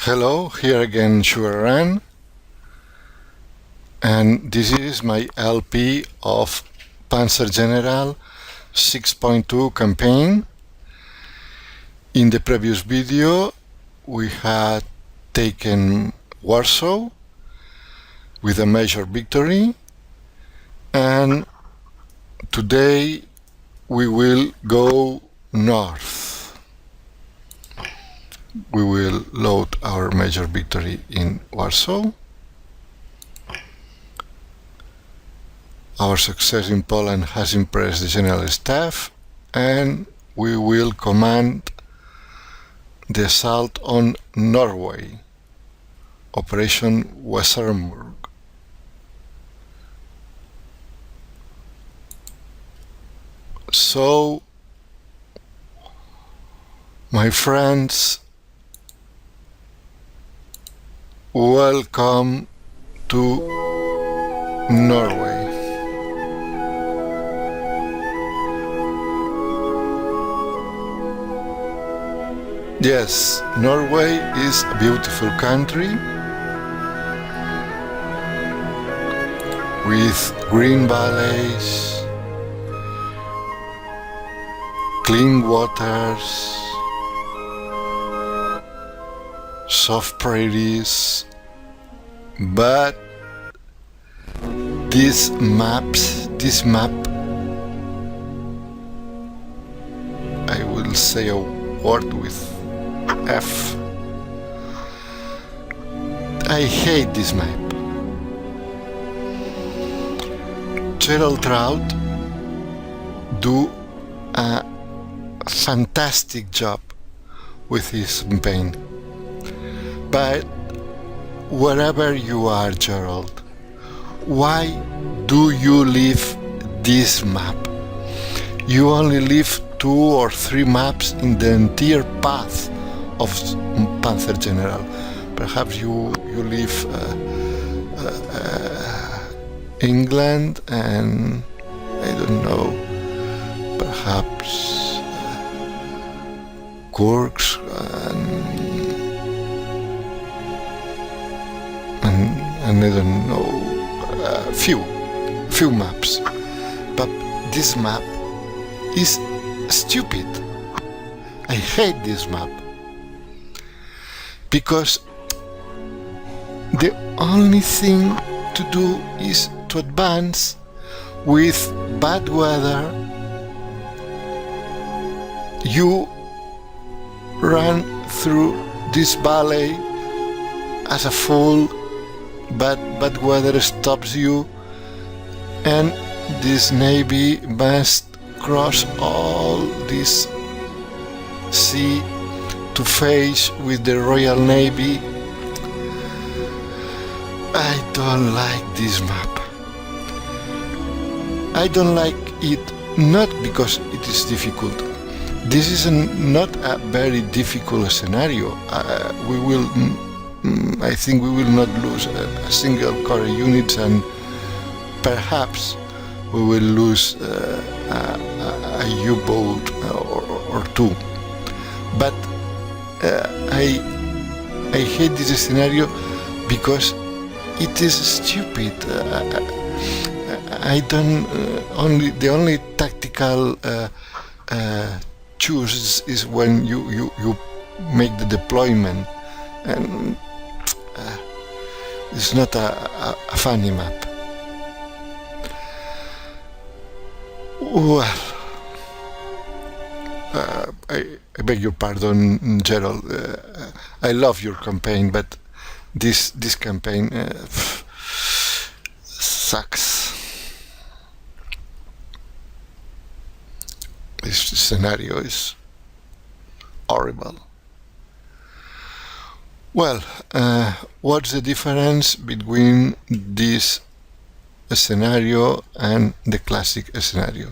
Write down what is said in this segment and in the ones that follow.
Hello, here again Sugaran, and this is my LP of Panzer General 6.2 campaign. In the previous video we had taken Warsaw with a major victory, and today we will go north. We will load our major victory in Warsaw. Our success in Poland has impressed the General Staff, and we will command the assault on Norway, Operation Wasserburg. So, my friends, welcome to Norway. Yes, Norway is a beautiful country with green valleys, clean waters, soft prairies, but this map, I will say a word with F. I hate this map. Gerald Trout do a fantastic job with his campaign. But wherever you are, Gerald, why do you leave this map? You only leave 2 or 3 maps in the entire path of Panzer General. Perhaps you leave England and I don't know, perhaps Kursk and I don't know, few maps, but this map is stupid. I hate this map because the only thing to do is to advance with bad weather. You run through this valley as a fool, but bad weather stops you, and this navy must cross all this sea to face with the Royal Navy. I don't like this map. I don't like it not because it is difficult. This is not a very difficult scenario. I think we will not lose a single core unit, and perhaps we will lose a U-boat or 2. But I hate this scenario because it is stupid. The only tactical choose is when you make the deployment, and it's not a funny map. Well, I beg your pardon, Gerald. I love your campaign, but this campaign sucks. This scenario is horrible. Well, what's the difference between this scenario and the classic scenario?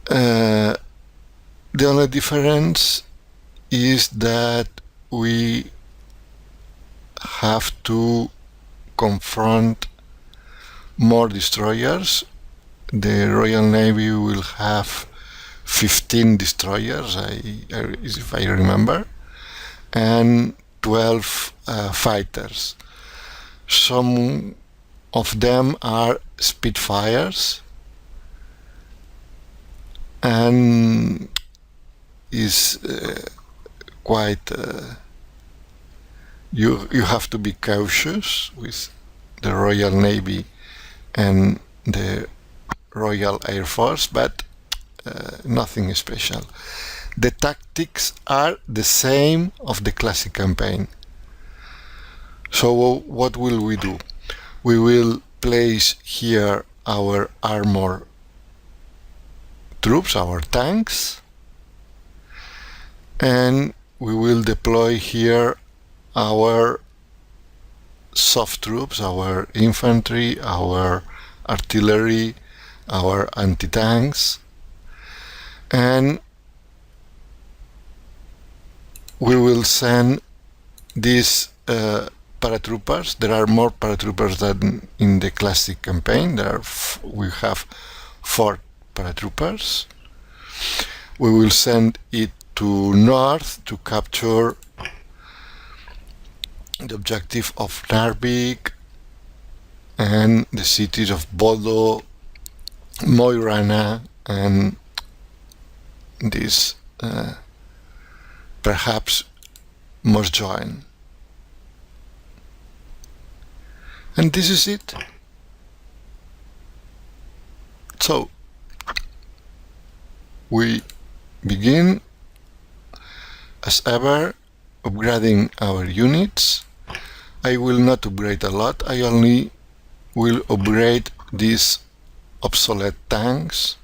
The only difference is that we have to confront more destroyers. The Royal Navy will have 15 destroyers, if I remember, and 12 fighters. Some of them are Spitfires, and is quite you have to be cautious with the Royal Navy and the Royal Air Force, but nothing special. The tactics are the same of the classic campaign. So what will we do? We will place here our armor troops, our tanks, and we will deploy here our soft troops, our infantry, our artillery, our anti-tanks, and we will send these paratroopers. There are more paratroopers than in the classic campaign. We have 4 paratroopers. We will send it to north to capture the objective of Narvik and the cities of Bodo, Mo i Rana, and this perhaps Mosjoen. And this is it. So we begin as ever upgrading our units. I will not upgrade a lot, I only will upgrade these obsolete tanks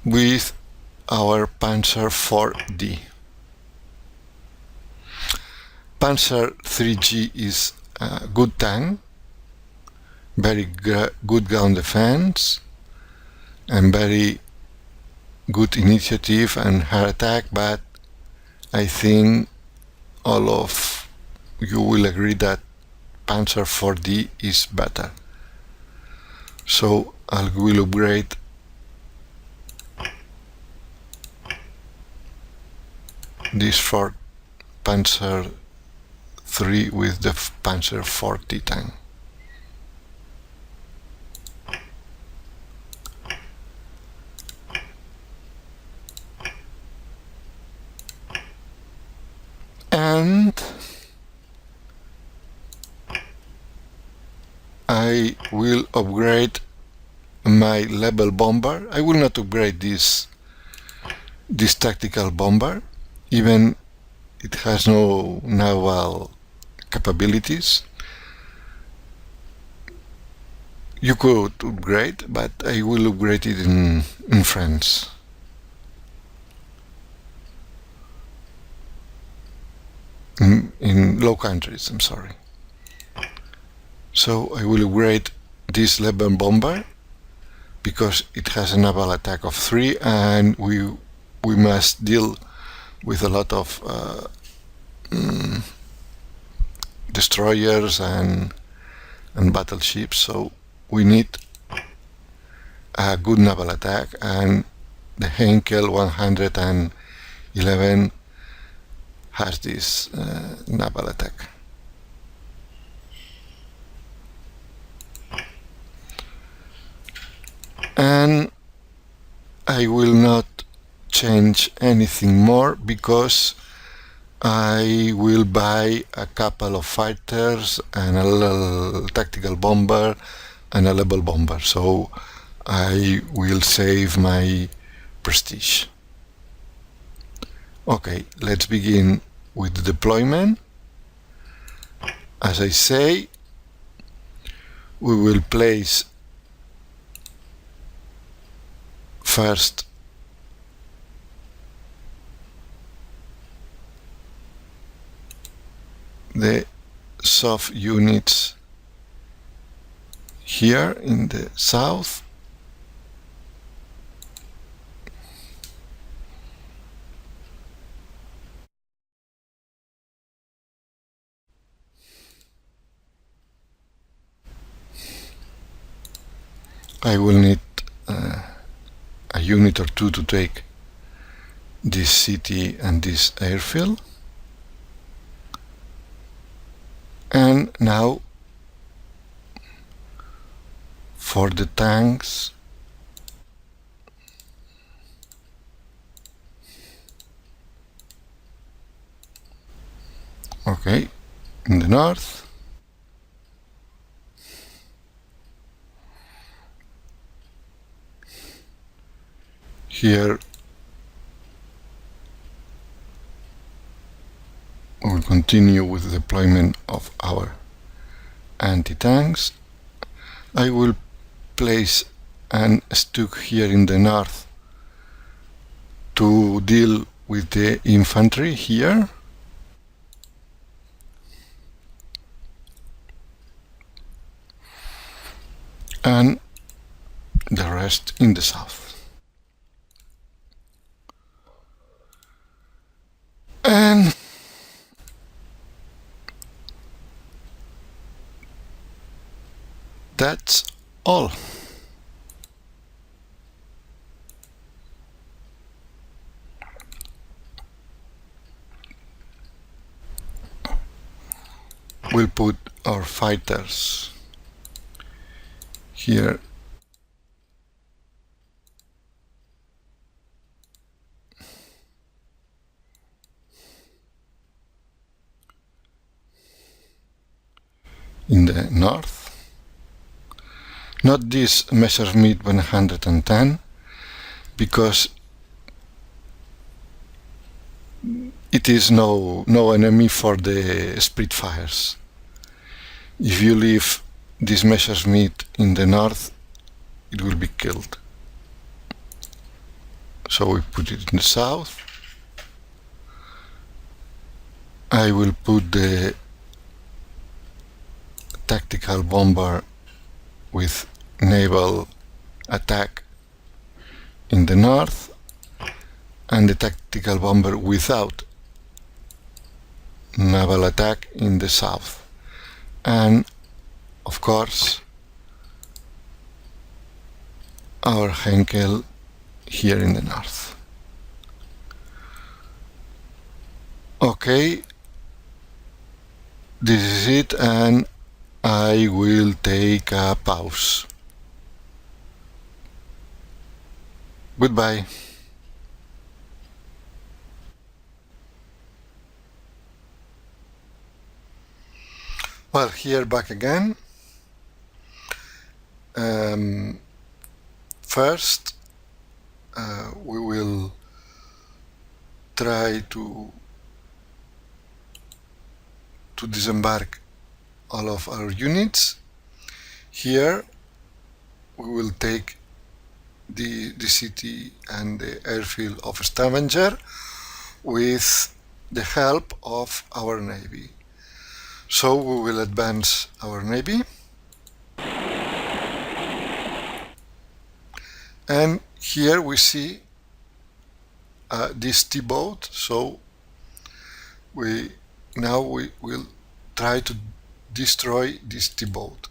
with our Panzer 4D. Panzer 3G is a good tank, very good ground defense, and very good initiative and hard attack, but I think all of you will agree that Panzer 4D is better. So I will upgrade this for Panzer 3 with the Panzer 4D tank. And I will upgrade my level bomber. I will not upgrade this tactical bomber, even it has no naval capabilities. You could upgrade, but I will upgrade it in France. In low countries, I'm sorry. So I will upgrade this level bomber because it has a naval attack of 3, and we must deal with a lot of destroyers and battleships, so we need a good naval attack, and the Henkel 111 has this naval attack. And I will not change anything more because I will buy a couple of fighters and a little tactical bomber and a level bomber, so I will save my prestige. Okay, let's begin with the deployment. As I say, we will place first the soft units here in the south. I will need a unit or two to take this city and this airfield. And now for the tanks, okay, in the north, here we'll continue with the deployment of our anti-tanks. I will place an Stuck here in the north to deal with the infantry here. And the rest in the south. And that's all. We'll put our fighters here. In the north. Not this Messerschmitt 110, because it is no enemy for the Spitfires. If you leave this Messerschmitt in the north, it will be killed. So we put it in the south. I will put the tactical bomber with naval attack in the north, and the tactical bomber without naval attack in the south, and of course our Henkel here in the north. Okay, this is it, and I will take a pause. Goodbye. Well, here back again. First, we will try to disembark all of our units. Here we will take the city and the airfield of Stavanger with the help of our navy. So we will advance our navy, and here we see this T-boat. So we will try to destroy this T-boat.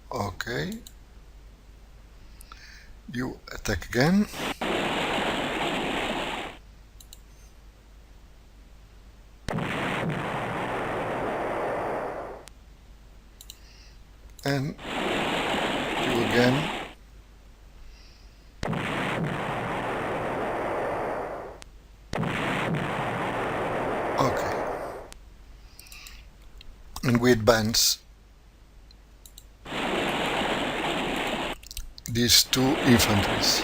Okay, you attack again. And you again. Okay. And we advance these two infantries.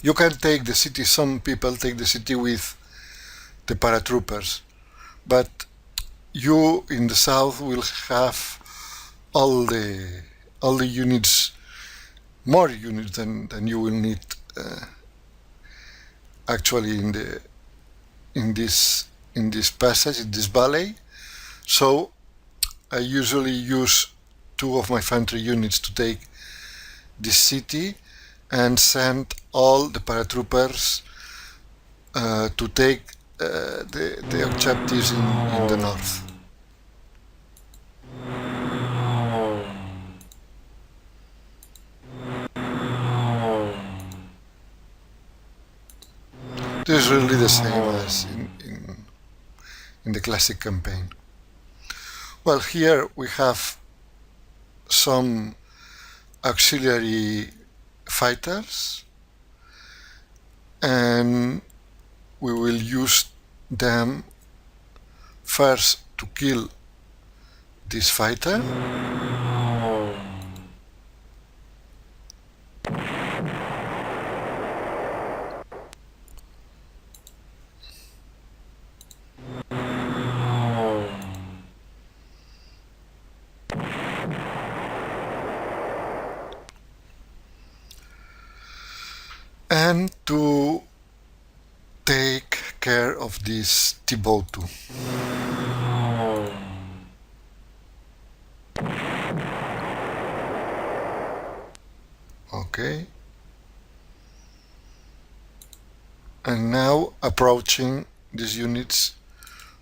You can take the city, some people take the city with the paratroopers, but you in the south will have all the units, more units than you will need actually in this passage, in this valley. So I usually use 2 of my infantry units to take this city and send all the paratroopers to take the objectives in the north. This is really the same as in the classic campaign. Well, here we have some auxiliary fighters, and we will use them first to kill this fighter, and to take care of this T-boat too. Okay. And now approaching these units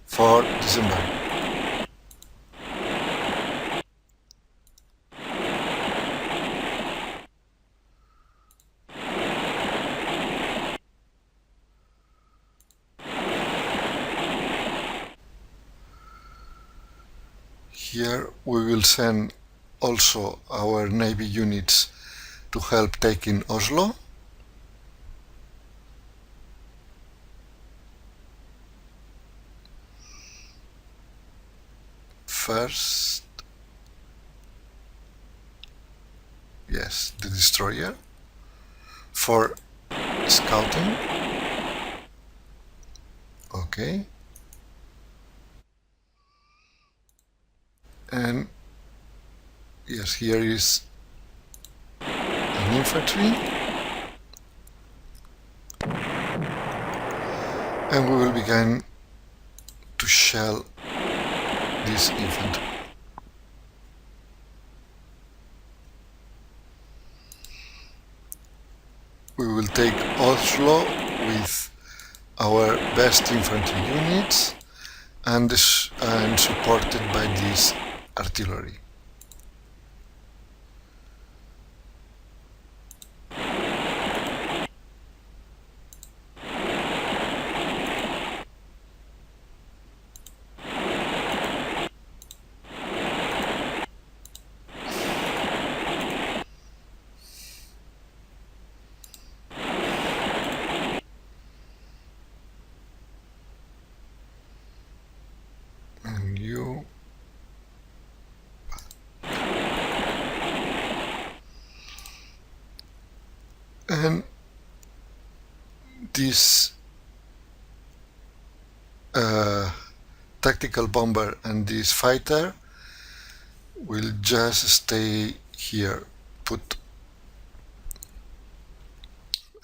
for disembark. Here we will send also our Navy units to help taking Oslo. First, yes, the destroyer for scouting. Okay. And yes, here is an infantry, and we will begin to shell this infantry. We will take Oslo with our best infantry units and supported by this artillery. And you and this tactical bomber and this fighter will just stay here put.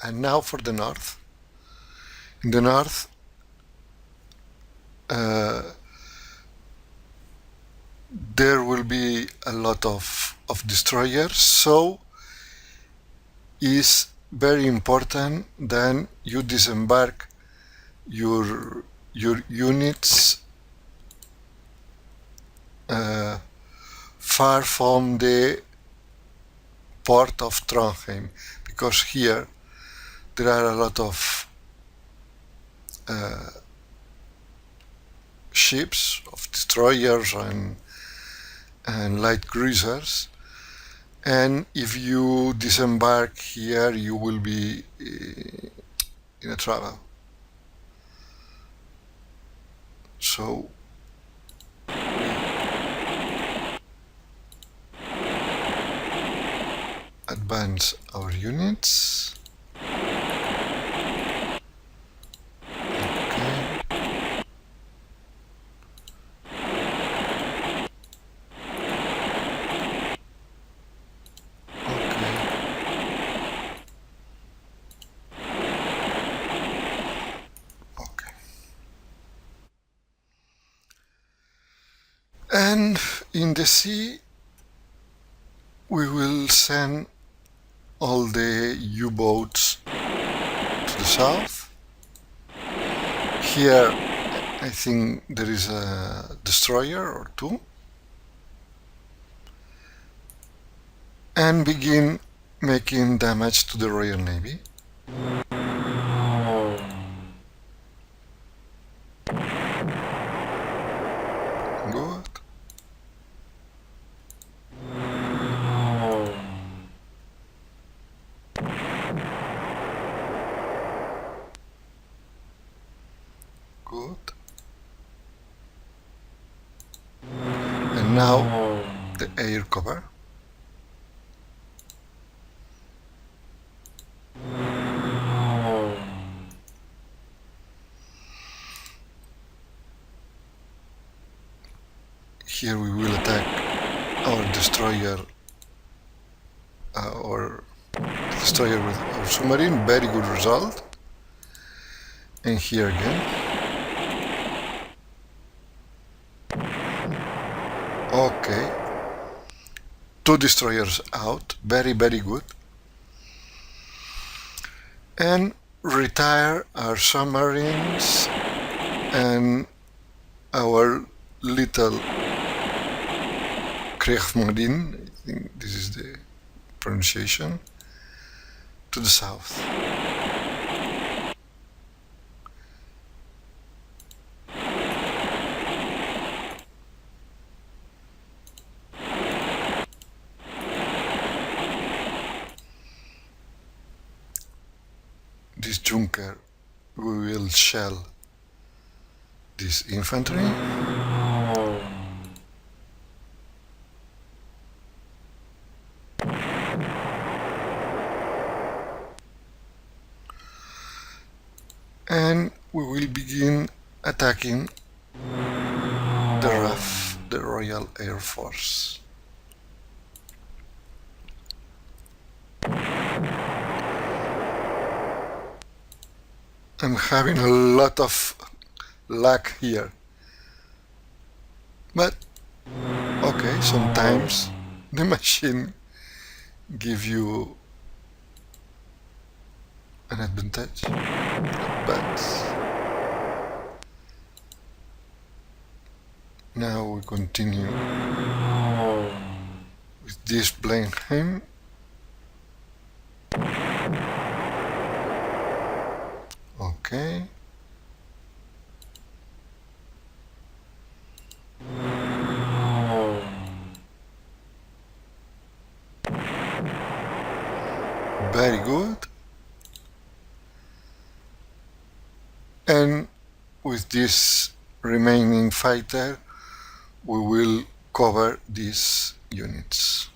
And now for the north. In the north, there will be a lot of destroyers, so is very important then you disembark your units far from the port of Trondheim, because here there are a lot of ships, of destroyers and light cruisers, and if you disembark here you will be in a trouble. So advance our units. And in the sea, we will send all the U-boats to the south. Here I think there is a destroyer or two, and begin making damage to the Royal Navy. Good. Good. And now the air cover. Here we will attack our destroyer with our submarine. Very good result. And here again. Okay. 2 destroyers out. Very, very good. And retire our submarines and our little Kriegsmarine, I think this is the pronunciation, to the south. This Junker, we will shell this infantry. And we will begin attacking the RAF, the Royal Air Force. I'm having a lot of luck here, but okay, sometimes the machine gives you an advantage, but now we continue with this Blenheim. Okay. Very good. And with this remaining fighter, we will cover these units.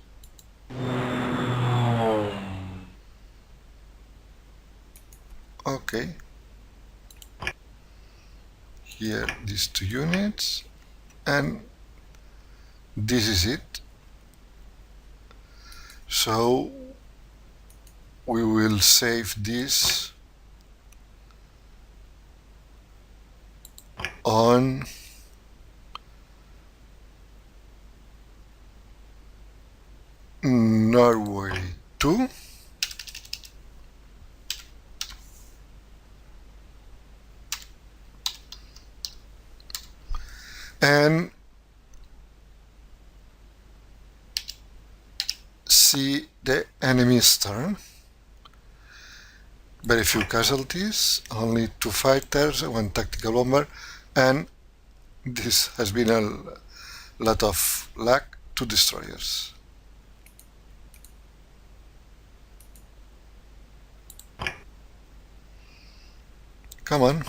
Okay. Here, these 2 units, and this is it. So we will save this on Norway 2. And see the enemy's turn. Very few casualties, only 2 fighters, 1 tactical bomber, and this has been a lot of luck, 2 destroyers. Come on.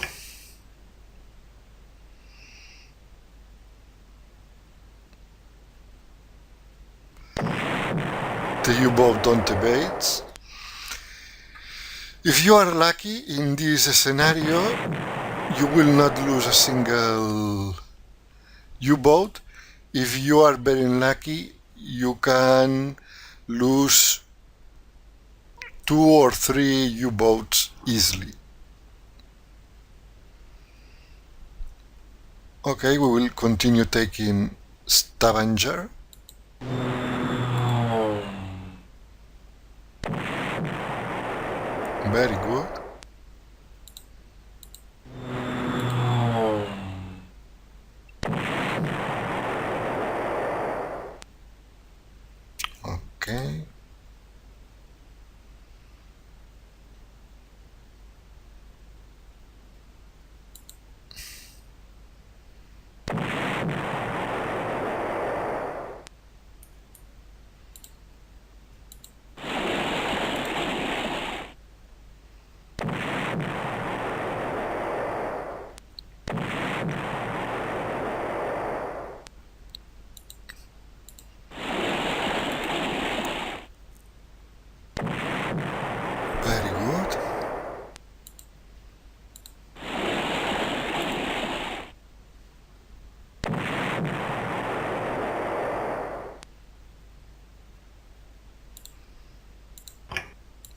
The U-boat don't evade. If you are lucky in this scenario, you will not lose a single U-boat. If you are very unlucky, you can lose 2 or 3 U-boats easily. Okay, we will continue taking Stavanger. Very good. Okay. Very good.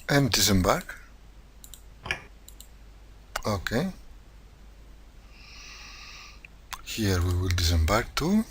And disembark. Okay. Here we will disembark too.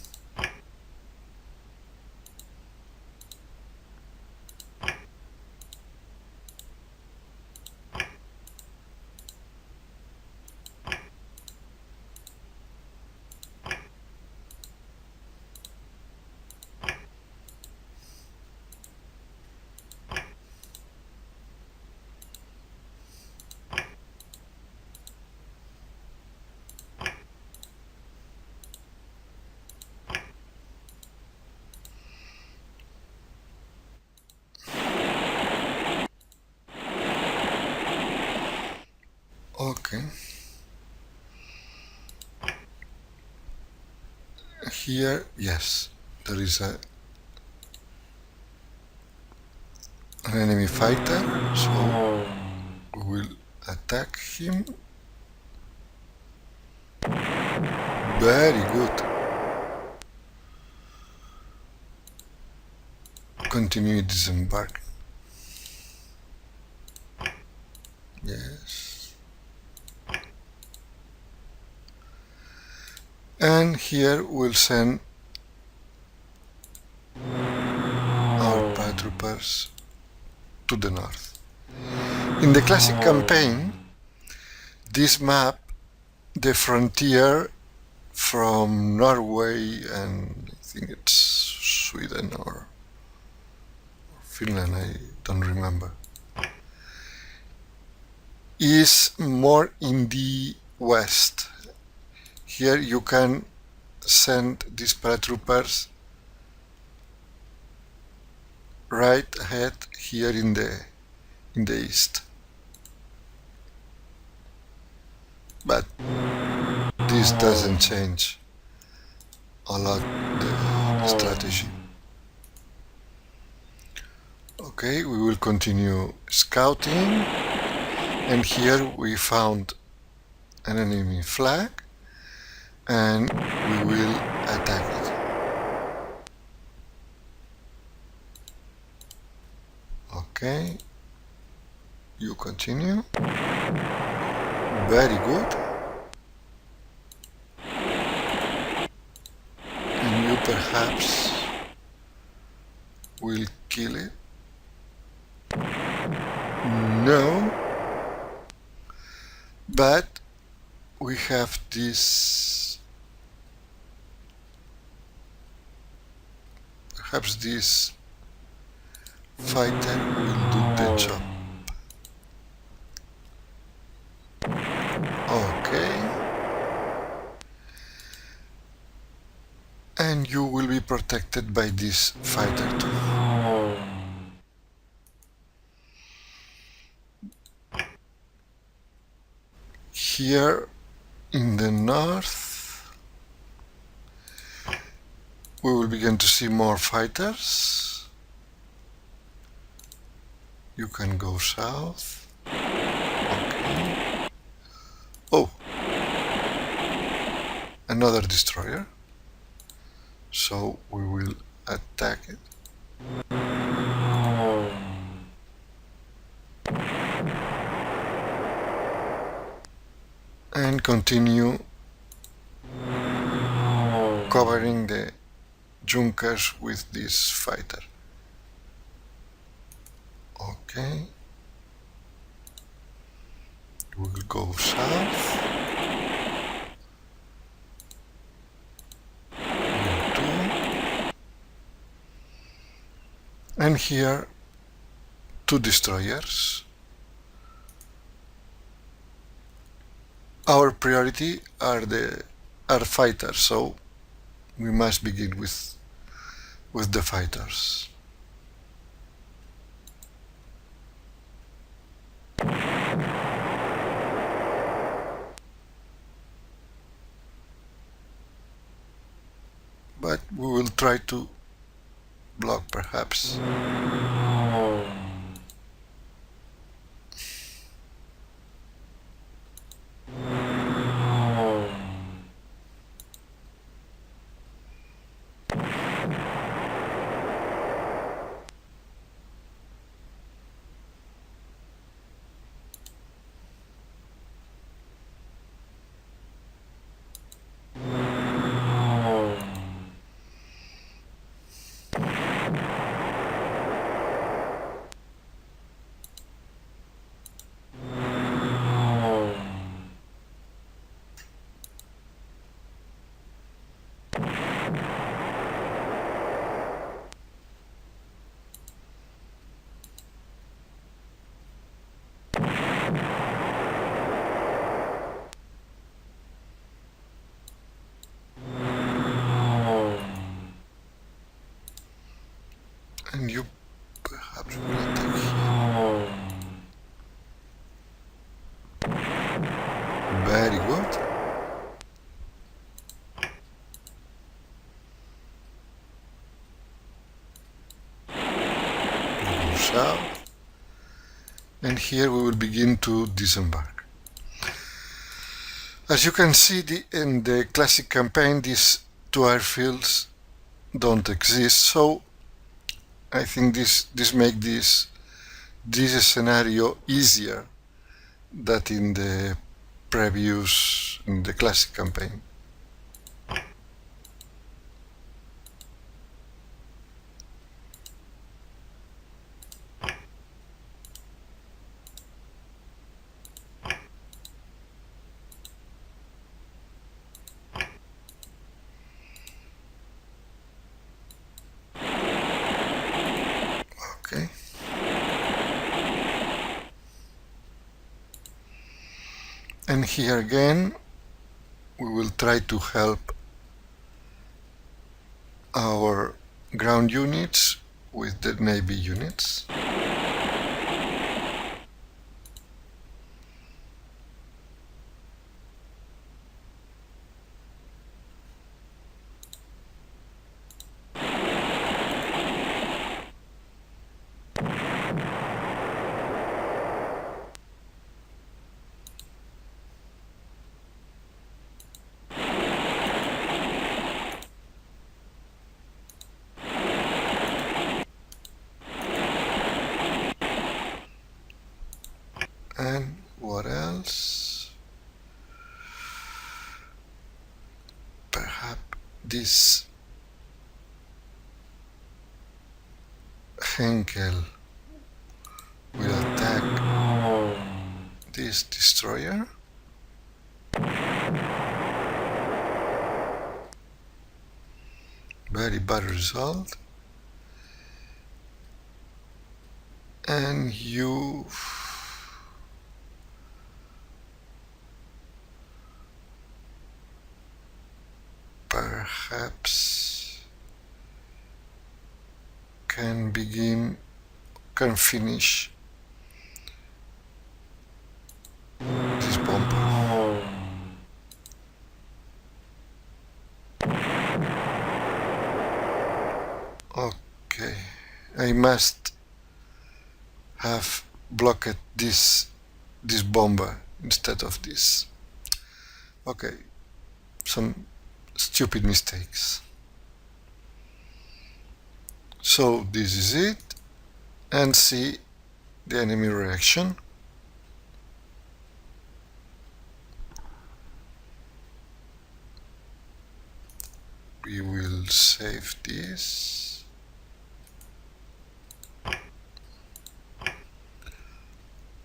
Okay. Here, yes, there is an enemy fighter, so we will attack him. Very good. Continue disembark. Yes. And here we'll send our paratroopers to the north. In the classic campaign, this map, the frontier from Norway and I think it's Sweden or Finland, I don't remember, is more in the west. Here you can send these paratroopers right ahead here in the east. But this doesn't change a lot the strategy. Okay, we will continue scouting, and here we found an enemy flag and we will attack it. Okay, you continue. Very good. And you perhaps will kill it. No, but we have this, perhaps this fighter will do the job. Okay. And you will be protected by this fighter too. Here in the north, we will begin to see more fighters. You can go south. Okay. Oh, another destroyer. So we will attack it. And continue covering the junkers with this fighter. Okay. We'll go south. And here 2 destroyers. Our priority are fighters, so we must begin with the fighters. But we will try to block perhaps. And you perhaps will attack here. Very good. We go south. And here we will begin to disembark. As you can see, in the classic campaign, these 2 airfields don't exist, so I think this makes this scenario easier than in the classic campaign. Okay. And here again, we will try to help our ground units with the Navy units. And what else? Perhaps this Henkel will attack this destroyer. Very bad result. And you perhaps can finish this bomber. Okay, I must have blocked this bomber instead of this. Okay, some stupid mistakes. So this is it, and see the enemy reaction. We will save this.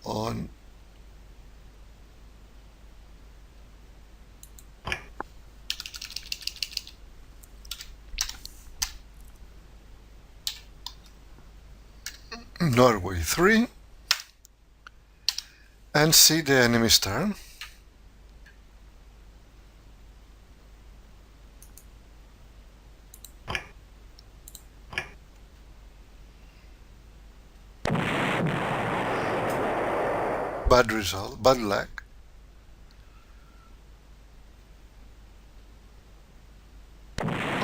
On Norway 3 and see the enemy's turn. Bad result, bad luck.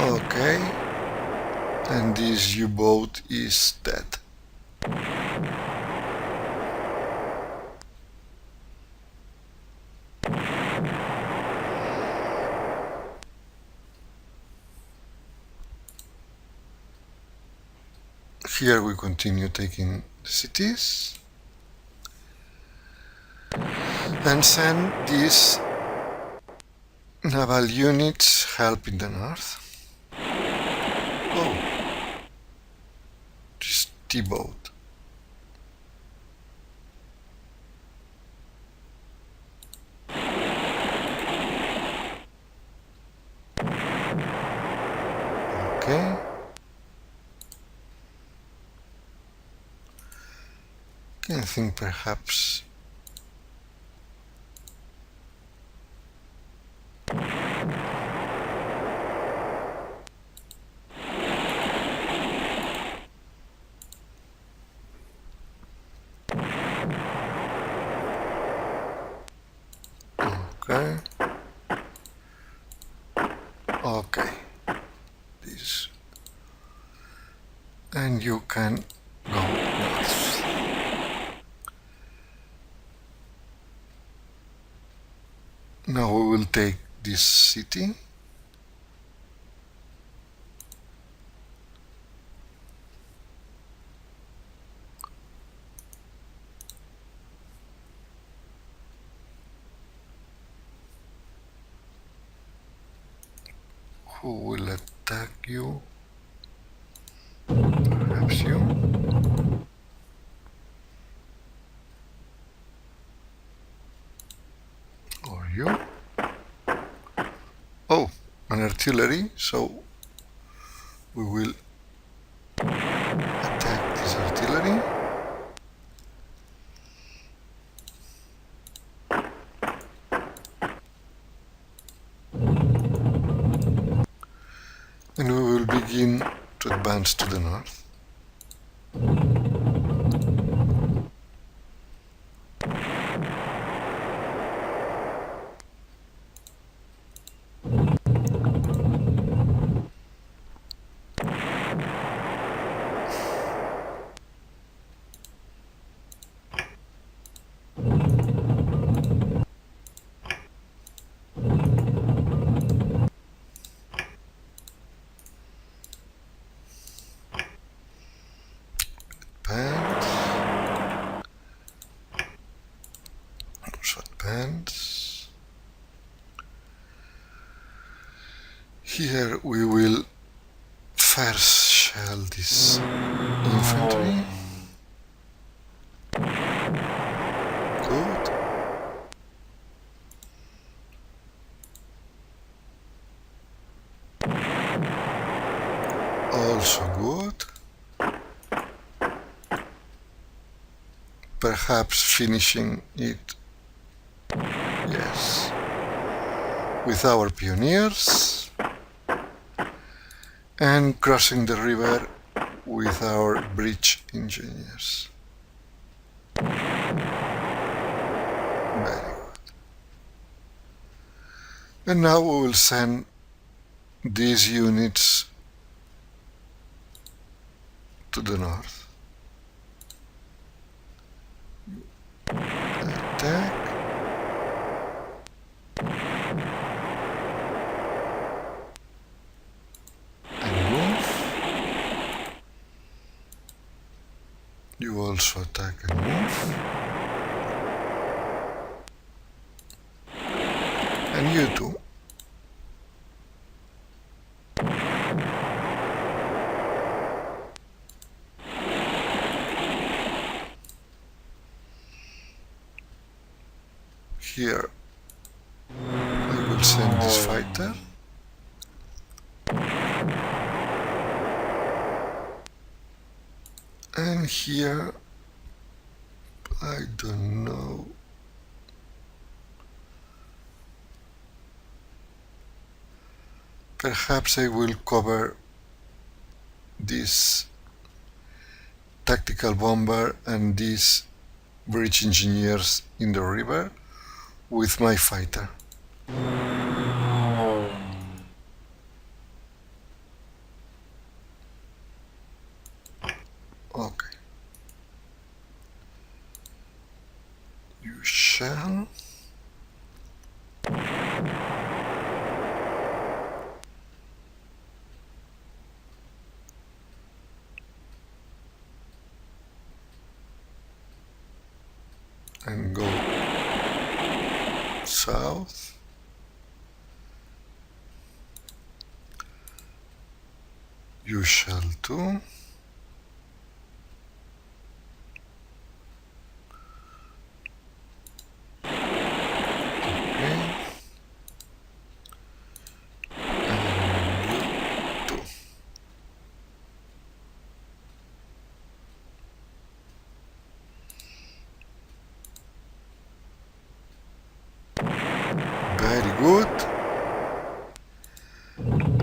Okay, and this U-boat is dead. Here we continue taking the cities and send these naval units help in the north. Oh, this T-boat. Okay. I think perhaps okay. Okay. This. And you can go north. Now we will take this city. Who will attack you? Perhaps you? Or you? Oh, an artillery, so we will attack this artillery. And we will begin to advance to the north. Advance. Here we will first shell this infantry. Good. Also good. Perhaps finishing it, yes, with our pioneers, and crossing the river with our bridge engineers. Very good. And now we will send these units to the north. Attack. And move. You also attack and move. And you too. Here I will send this fighter. And here, I don't know. Perhaps I will cover this tactical bomber and these bridge engineers in the river with my fighter. Okay. You shall. And go south. You shall too. Okay. And you too. Very good.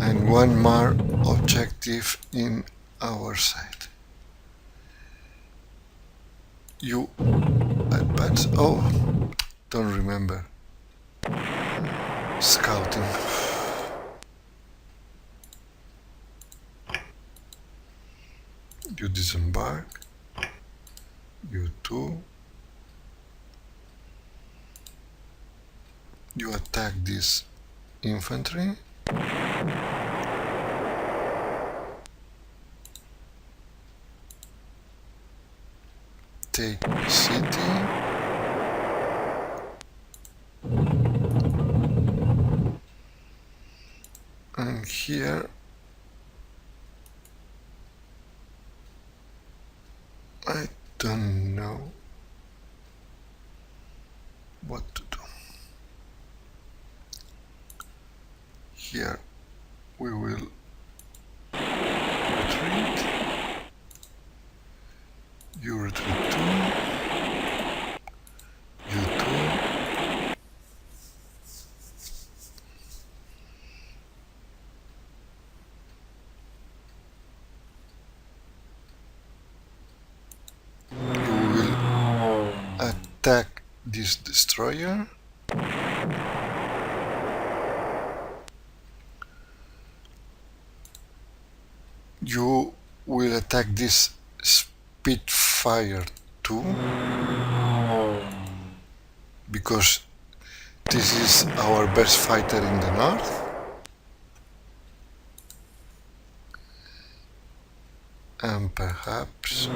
And one more objective in our side. You advance. Oh, don't remember. Scouting. You disembark. You too. You attack this infantry. Take city. And here I don't know what to do. Here we will retreat. You retreat too. You too. You will attack this destroyer. You will attack this Spitfire too, because this is our best fighter in the north. And perhaps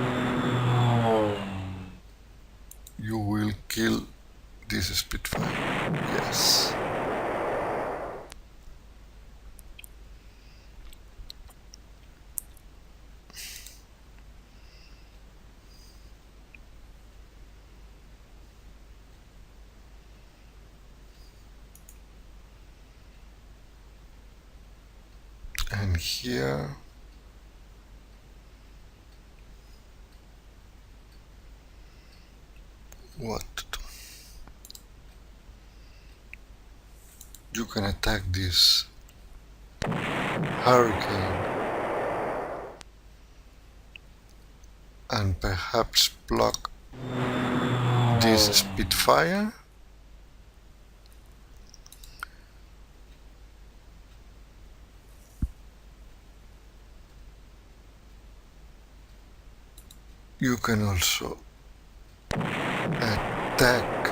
you will kill this Spitfire. Yes. And here what to do? You can attack this hurricane and perhaps block this Spitfire. You can also attack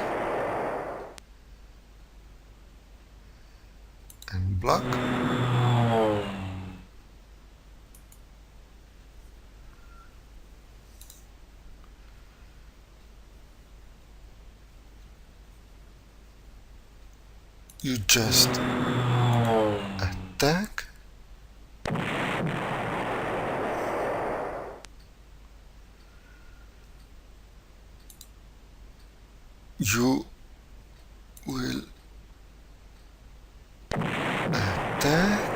and block. You just attack. You will attack.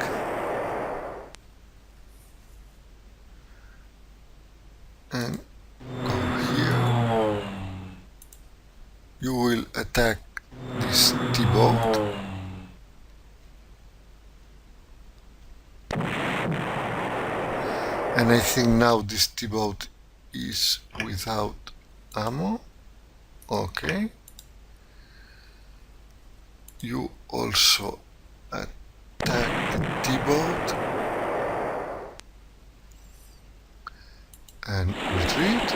and go here. You will attack this T-boat. And I think now this T-boat is without ammo. Okay. You also attack the T-boat and retreat.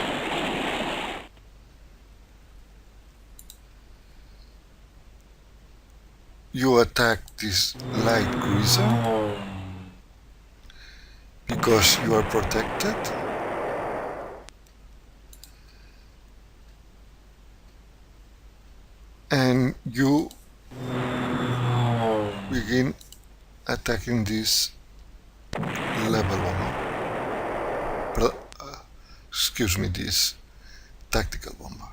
You attack this light cruiser because you are protected. And you begin attacking this level bomber. Excuse me, this tactical bomber.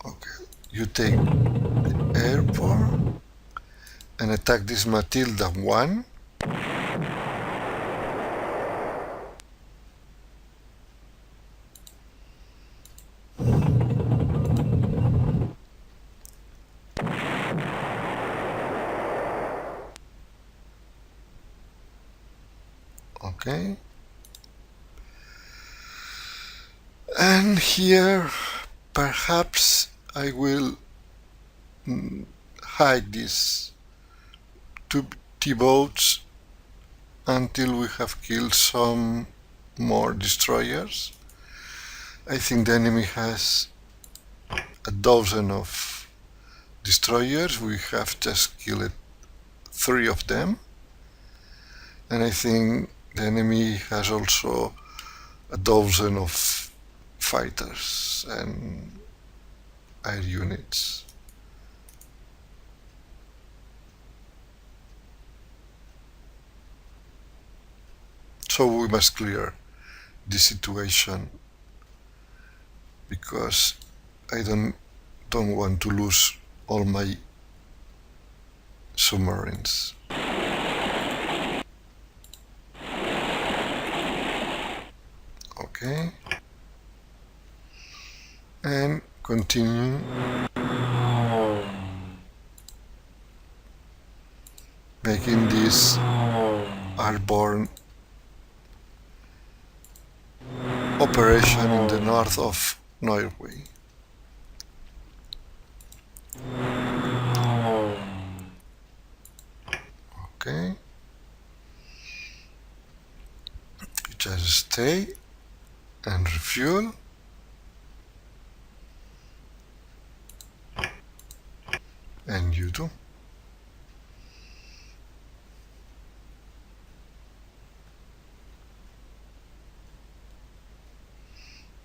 Okay, you take the airport and attack this Matilda 1. Okay. And here perhaps I will hide these two T-boats until we have killed some more destroyers. I think the enemy has a dozen of destroyers. We have just killed 3 of them. And I think the enemy has also a dozen of fighters and air units. So we must clear the situation because I don't want to lose all my submarines. Okay. And continue making this airborne operation in the north of Norway. Okay. You just stay and refuel. And you too.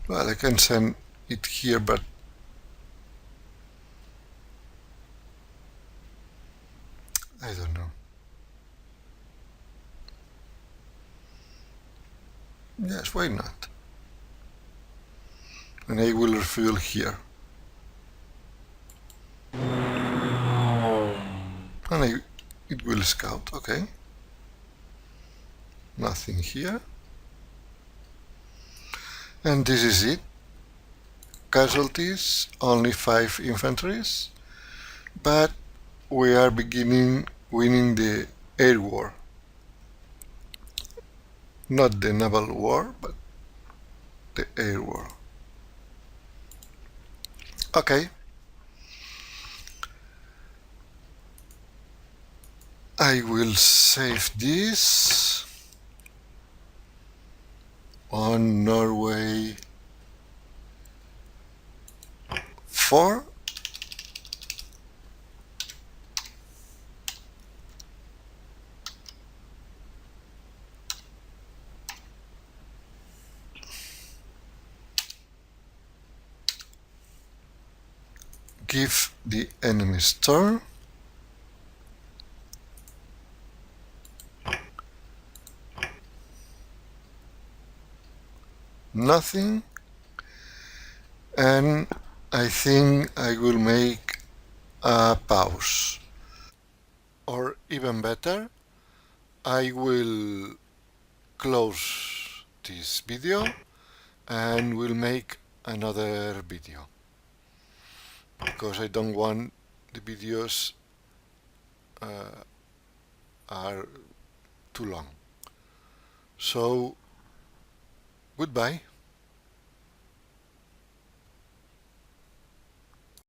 Well, I can send it here, but I don't know. Yes, why not? And I will refuel here. And it will scout, okay. Nothing here. And this is it. Casualties, only 5 infantries. But we are beginning winning the air war. Not the naval war, but the air war. Okay. I will save this on Norway 4. Give the enemy's turn. Nothing. And I think I will make a pause. Or even better, I will close this video, and we'll make another video, because I don't want the videos are too long. So goodbye.